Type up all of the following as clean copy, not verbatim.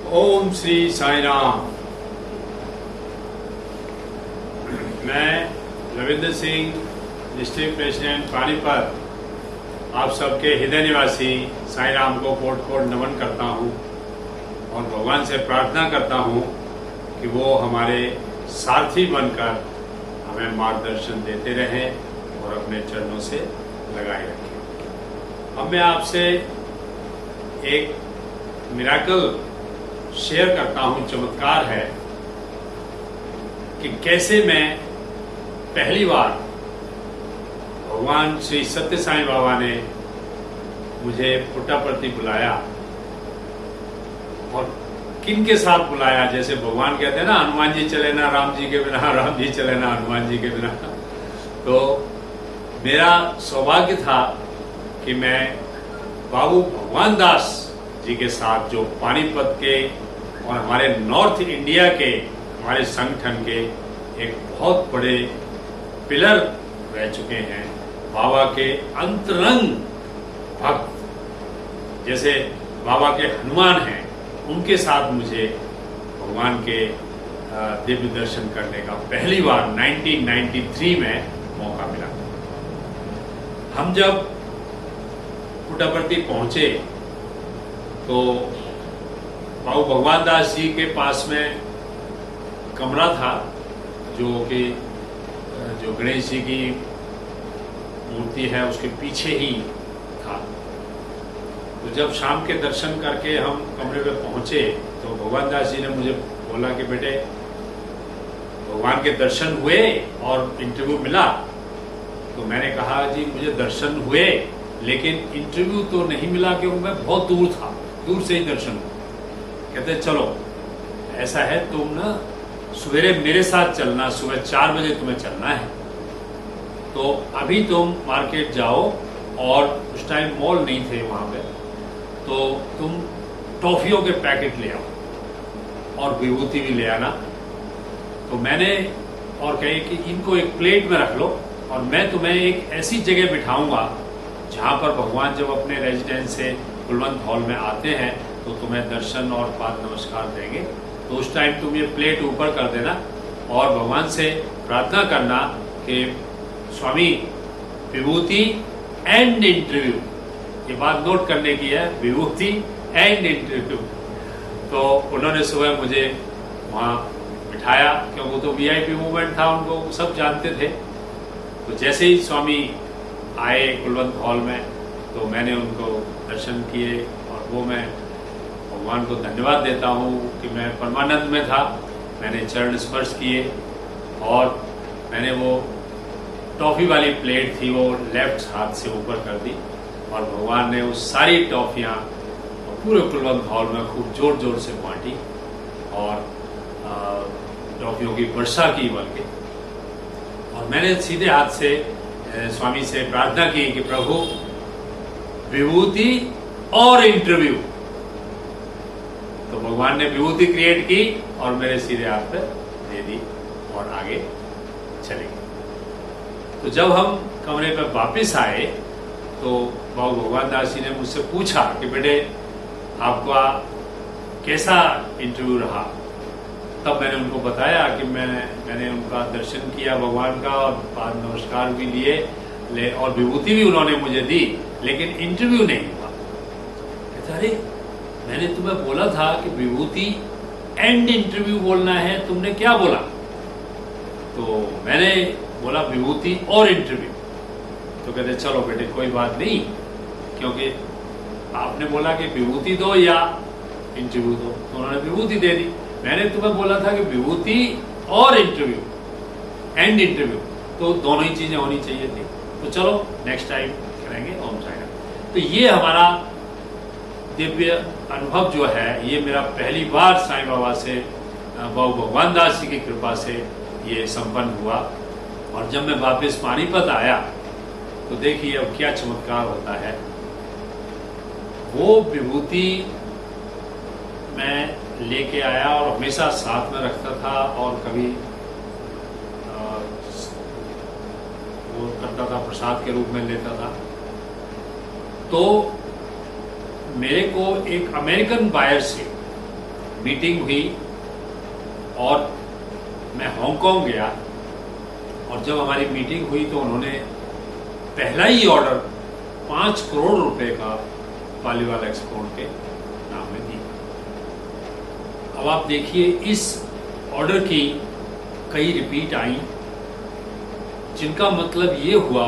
ओम श्री साई राम। मैं Ravindra Singh, district president Panipat, आप सबके हृदय निवासी साई राम को कोट कोट नमन करता हूँ और भगवान से प्रार्थना करता हूँ कि वो हमारे सारथी बनकर हमें मार्गदर्शन देते रहें और अपने चरणों से लगाए रखें। अब मैं आपसे एक मिराकल शेयर करता हूं, चमत्कार है कि कैसे मैं पहली बार भगवान श्री सत्य साईं बाबा ने मुझे पुट्टापर्थी बुलाया और किन के साथ बुलाया। जैसे भगवान कहते हैं ना, हनुमान जी चले ना राम जी के बिना, राम जी चले ना हनुमान जी के बिना। तो मेरा सौभाग्य था कि मैं बाबू भगवान दास जी के साथ, जो पानीपत के और हमारे नॉर्थ इंडिया के हमारे संगठन के एक बहुत बड़े पिलर रह चुके हैं, बाबा के अंतरंग भक्त, जैसे बाबा के हनुमान हैं, उनके साथ मुझे भगवान के दिव्य दर्शन करने का पहली बार 1993 में मौका मिला। हम जब पुट्टापर्थी पहुंचे तो बाबू भगवान दास जी के पास में कमरा था, जो कि जो गणेश जी की मूर्ति है उसके पीछे ही था। तो जब शाम के दर्शन करके हम कमरे पे पहुंचे तो भगवान दास जी ने मुझे बोला कि बेटे, भगवान के दर्शन हुए और इंटरव्यू मिला। तो मैंने कहा जी मुझे दर्शन हुए लेकिन इंटरव्यू तो नहीं मिला, क्योंकि मैं बहुत दूर था, दूर से ही दर्शन हुआ। कहते चलो ऐसा है, तुम ना सवेरे मेरे साथ चलना, सुबह 4 बजे तुम्हें चलना है। तो अभी तुम मार्केट जाओ, और उस टाइम मॉल नहीं थे वहां पे, तो तुम टॉफियों के पैकेट ले आओ और विभूति भी ले आना। तो मैंने और कहे कि इनको एक प्लेट में रख लो और मैं तुम्हें एक ऐसी जगह बिठाऊंगा जहां पर भगवान जब अपने रेजिडेंस से कुलवंत हॉल में आते हैं तो तुम्हें दर्शन और पाद नमस्कार देंगे। तो उस टाइम तुम ये प्लेट ऊपर कर देना और भगवान से प्रार्थना करना कि स्वामी विभूति एंड इंटरव्यू, ये बात नोट करने की है, विभूति एंड इंटरव्यू। तो उन्होंने सुबह मुझे वहाँ बिठाया, क्योंकि वो तो वीआईपी मूवमेंट था, उनको सब जानते थे। तो जैसे ही स्वामी आए कुलवंत हॉल में तो मैंने उनको दर्शन किए और वो मैं भगवान को धन्यवाद देता हूँ कि मैं परमानंद में था, मैंने चरण स्पर्श किए और मैंने वो टॉफी वाली प्लेट थी वो लेफ्ट हाथ से ऊपर कर दी और भगवान ने वो सारी टॉफियाँ पूरे कुलवंत हॉल में खूब जोर जोर से बांटी और टॉफियों की वर्षा की बल्कि। और मैंने सीधे हाथ से स्वामी से प्रार्थना की कि प्रभु विभूति और इंटरव्यू। तो भगवान ने विभूति क्रिएट की और मेरे सीधे हाथ पे दे दी और आगे चले गए। तो जब हम कमरे पे वापस आए तो बाबू भगवान दास जी ने मुझसे पूछा कि बेटे आपका कैसा इंटरव्यू रहा। तब मैंने उनको बताया कि मैंने उनका दर्शन किया भगवान का और पाद नमस्कार भी लिए और विभूति भी उन्होंने मुझे दी, लेकिन इंटरव्यू नहीं हुआ। कहता अरे मैंने तुम्हें बोला था कि विभूति एंड इंटरव्यू बोलना है, तुमने क्या बोला? तो मैंने बोला विभूति और इंटरव्यू। तो कहते चलो बेटे कोई बात नहीं, क्योंकि आपने बोला कि विभूति दो या इंटरव्यू दो, तो उन्होंने विभूति दे दी। मैंने तुम्हें बोला था कि विभूति और इंटरव्यू एंड इंटरव्यू, तो दोनों ही चीजें होनी चाहिए थी। तो चलो नेक्स्ट टाइम करेंगे। ओम साई राम। तो ये हमारा दिव्य अनुभव जो है, ये मेरा पहली बार साईं बाबा से, बाबू भगवान दास जी की कृपा से ये संपन्न हुआ। और जब मैं वापस पानीपत आया तो देखिए अब क्या चमत्कार होता है। वो विभूति मैं लेके आया और हमेशा साथ में रखता था और कभी वो करता था, प्रसाद के रूप में लेता था। तो मेरे को एक अमेरिकन बायर से मीटिंग हुई और मैं हांगकांग गया, और जब हमारी मीटिंग हुई तो उन्होंने पहला ही ऑर्डर 5 करोड़ रुपए का पालीवाल एक्सपोर्ट के नाम में दिया। अब आप देखिए, इस ऑर्डर की कई रिपीट आई, जिनका मतलब ये हुआ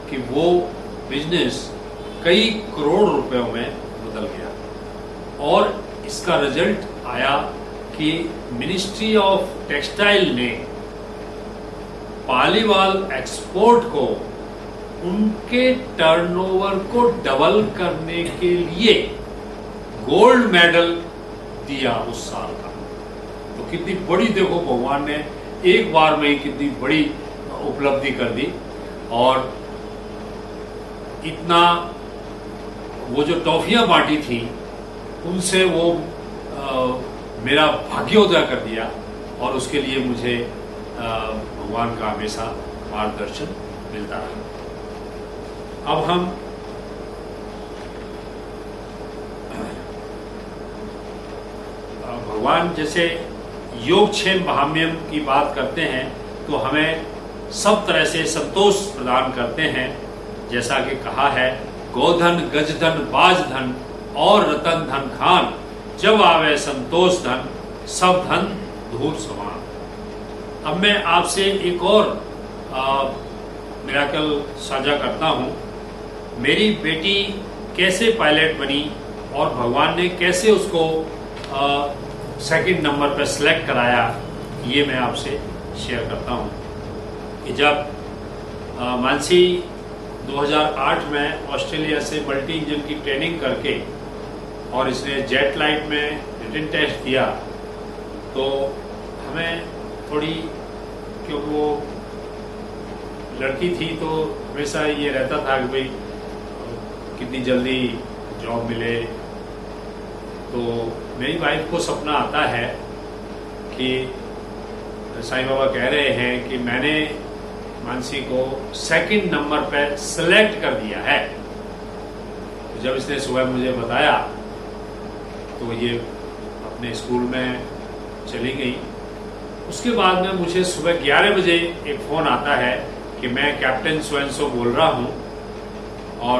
कि वो बिजनेस कई करोड़ रुपयों में बदल गया। और इसका रिजल्ट आया कि मिनिस्ट्री ऑफ टेक्सटाइल ने पालीवाल एक्सपोर्ट को उनके टर्नओवर को डबल करने के लिए गोल्ड मेडल दिया उस साल का। तो कितनी बड़ी, देखो भगवान ने एक बार में ही कितनी बड़ी उपलब्धि कर दी। और इतना, वो जो टॉफियां बांटी थी उनसे वो मेरा भाग्योदय कर दिया, और उसके लिए मुझे भगवान का हमेशा मार्गदर्शन मिलता रहा। अब हम भगवान जैसे योगक्षेम महाम्यम की बात करते हैं तो हमें सब तरह से संतोष प्रदान करते हैं। जैसा कि कहा है, गोधन गजधन बाजधन और रतन धन खान, जब आवे संतोष धन सब धन धूल समान। अब मैं आपसे एक और मिराकल साझा करता हूँ। मेरी बेटी कैसे पायलट बनी और भगवान ने कैसे उसको सेकंड नंबर पर सिलेक्ट कराया, ये मैं आपसे शेयर करता हूँ। कि जब मानसी 2008 में ऑस्ट्रेलिया से मल्टी इंजन की ट्रेनिंग करके और इसने जेट लाइट में रिटन टेस्ट दिया, तो हमें थोड़ी, क्योंकि वो लड़की थी तो हमेशा ये रहता था कि भाई कितनी जल्दी जॉब मिले। तो मेरी वाइफ को सपना आता है कि साईं बाबा कह रहे हैं कि मैंने मानसी को सेकंड नंबर पर सिलेक्ट कर दिया है। तो जब इसने सुबह मुझे बताया तो ये अपने स्कूल में चली गई। उसके बाद में मुझे सुबह 11 बजे एक फ़ोन आता है कि मैं कैप्टन सो बोल रहा हूँ और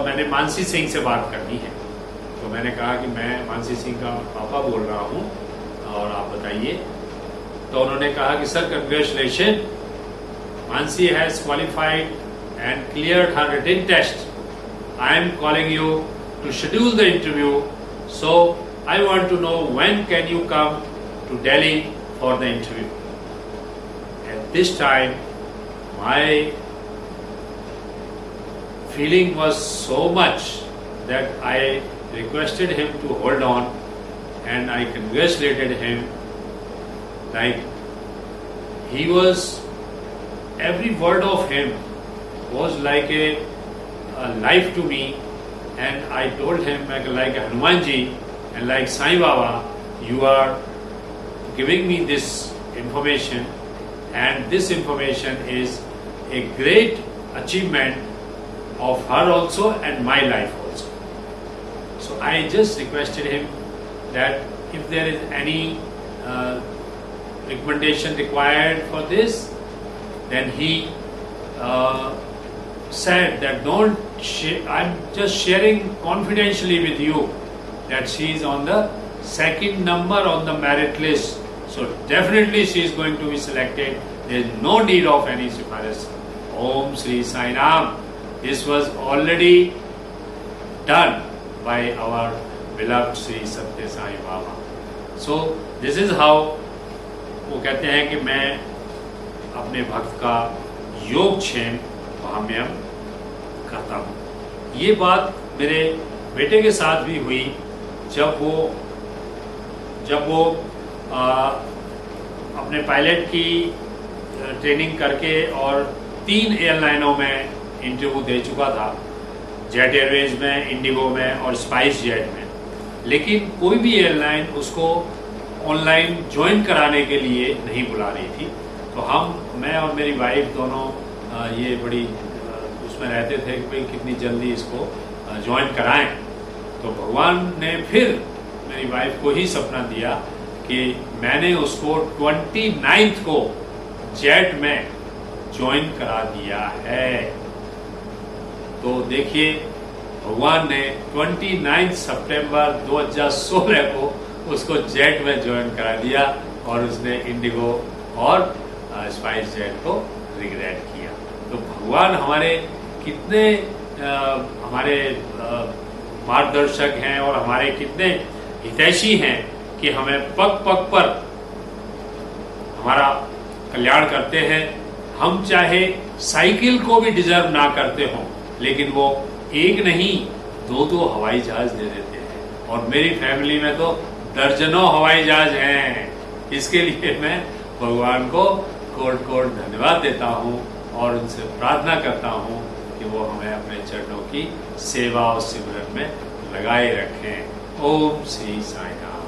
मैंने मानसी सिंह से बात करनी है। तो मैंने कहा कि मैं मानसी सिंह का पापा बोल रहा हूँ और आप बताइए। तो उन्होंने कहा कि sir, congratulation, Mansi has qualified and cleared her written test. I am calling you to schedule the interview, so I want to know when can you come to Delhi for the interview. At this time my feeling was so much that I requested him to hold on, and I congratulated him. Like, he was, every word of him was like a life to me. And I told him, like Hanuman ji and like Sai Baba, you are giving me this information, and this information is a great achievement of her also and my life also. So I just requested him that if there is any recommendation required for this, then he said that I'm just sharing confidentially with you that she is on the second number on the merit list. So definitely she is going to be selected. There is no need of any sifaris. Om Sri Sai Ram. This was already done by our beloved Sri Satya Sai Baba. So this is how वो कहते हैं कि मैं अपने भक्त का योगक्षेम महाम्यम करता हूँ। ये बात मेरे बेटे के साथ भी हुई जब वो अपने पायलट की ट्रेनिंग करके और 3 एयरलाइनों में इंटरव्यू दे चुका था, जेट एयरवेज में, इंडिगो में और स्पाइस जेट में। लेकिन कोई भी एयरलाइन उसको ऑनलाइन ज्वाइन कराने के लिए नहीं बुला रही थी। तो मैं और मेरी वाइफ दोनों ये बड़ी उसमें रहते थे कि भाई कितनी जल्दी इसको ज्वाइन कराएं। तो भगवान ने फिर मेरी वाइफ को ही सपना दिया कि मैंने उसको 29th को जेट में ज्वाइन करा दिया है। तो देखिए भगवान ने 29 सितंबर 2016 को उसको जेट में ज्वाइन करा दिया और उसने इंडिगो और स्पाइस जेट को रिग्रेट किया। तो भगवान हमारे कितने हमारे मार्गदर्शक हैं और हमारे कितने हितैषी हैं कि हमें पग पग पर हमारा कल्याण करते हैं। हम चाहे साइकिल को भी डिजर्व ना करते हों, लेकिन वो एक नहीं दो हवाई जहाज दे देते हैं। और मेरी फैमिली में तो दर्जनों हवाई जहाज हैं। इसके लिए मैं भगवान को कोट कोट धन्यवाद देता हूँ और उनसे प्रार्थना करता हूँ कि वो हमें अपने चरणों की सेवा और सिमरन में लगाए रखें। ओम श्री साईं नाथ।